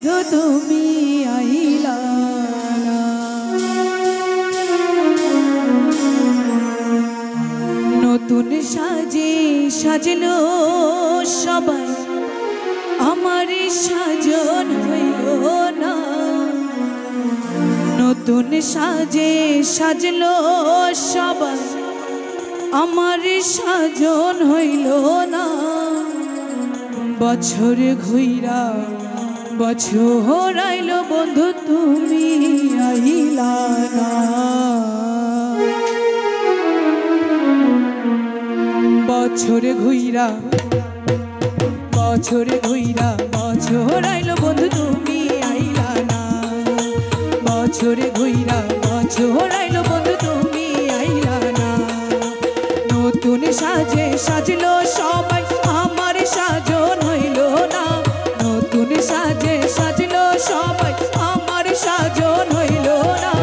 তুমি আইলা না, নতুন সাজে সাজলো সবাই, আমার সাজন হইল না। নতুন সাজে সাজলো সবাই, আমার সাজন হইল না। বছর ঘুইরা বছর আইল বন্ধু তুমি আইলা না। বছর ঘুইরা বছর ঘুইরা বছর আইল বন্ধু তুমি আইলা না। বছর ঘুইরা বছর আইল বন্ধু তুমি আইলা না। নতুন সাজে সাজলো সবাই, আমার সাজন হইল না। নতুন সাজে সাজলো সবাই, আমার সাজন হইল না।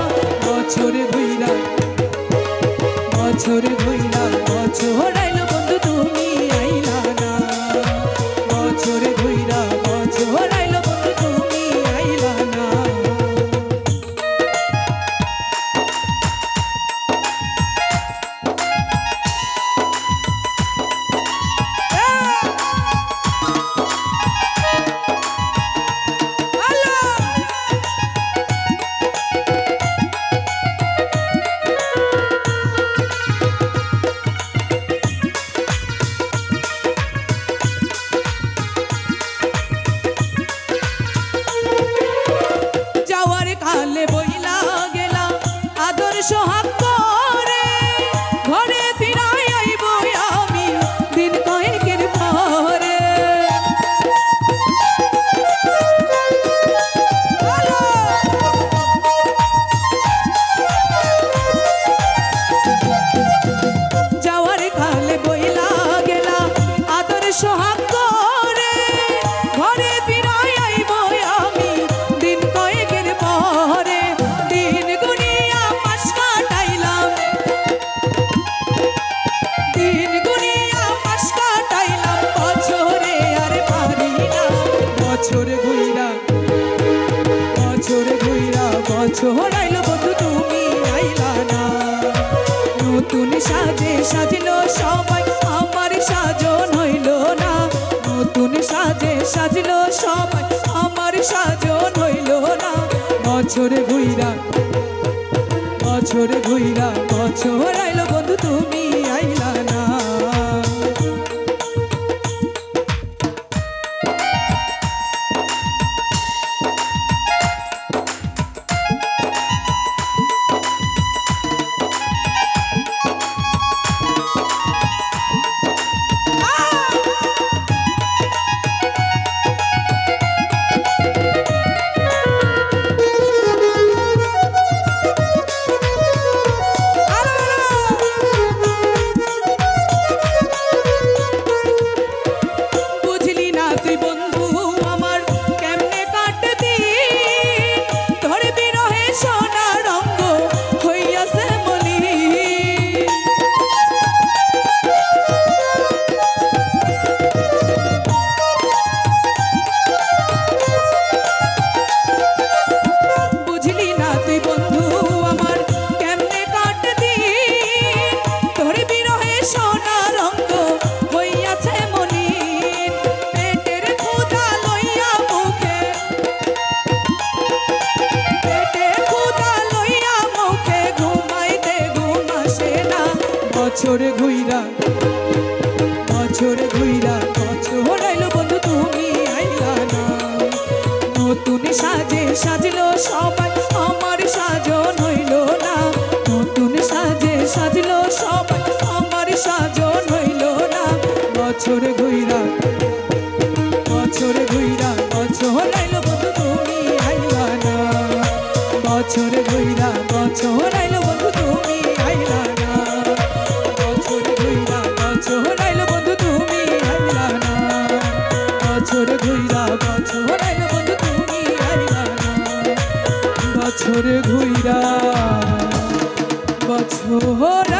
বছর ঘুইরা বছর ঘুইরা বছর আইল বন্ধু তুমি আইলা না। বছর ঘুইরা বছর আইল বন্ধু তুমি আইলা না। সোহাগ করে ঘরে ফিরাই আইব আমি দিন কয়েকের পরে। যাওয়ার কালে বইলা গেলা আদর সোহাগ করে ঘরে ফিরাই আইব আমি দিন কয়েকের পরে। দিন গুনিয়া বছর ঘুইরা বছর ঘুইরা বছর আইল বন্ধু তুমি আইলা না। নতুন সাজে সাজলো সবাই, আমার সাজন হইল না। নতুন সাজে সাজলো সবাই, আমার সাজন হইল না। বছর ঘুইরা বছর ঘুইরা বছর আইল বন্ধু তুমি আইলা না। বছর ঘুইরা বছর ঘুইরা বছর আইল বন্ধু তুমি আইলা না। নতুন সাজে সাজলো সবাই, আমার সাজন হইল না। নতুন সাজে সাজলো সবাই, আমার সাজন হইল না। বছর ঘুইরা বছর ঘুইরা বছর আইল বন্ধু তুমি আইলা না। বছর ঘুইরা বছর আইল বন্ধু তুমি আইলা না। বছর ঘুইরা বছর আইল বন্ধু তুমি আইলা না। বছর ঘুইরা বছর আইল বন্ধু তুমি আইলা না। বছর ঘুইরা বছর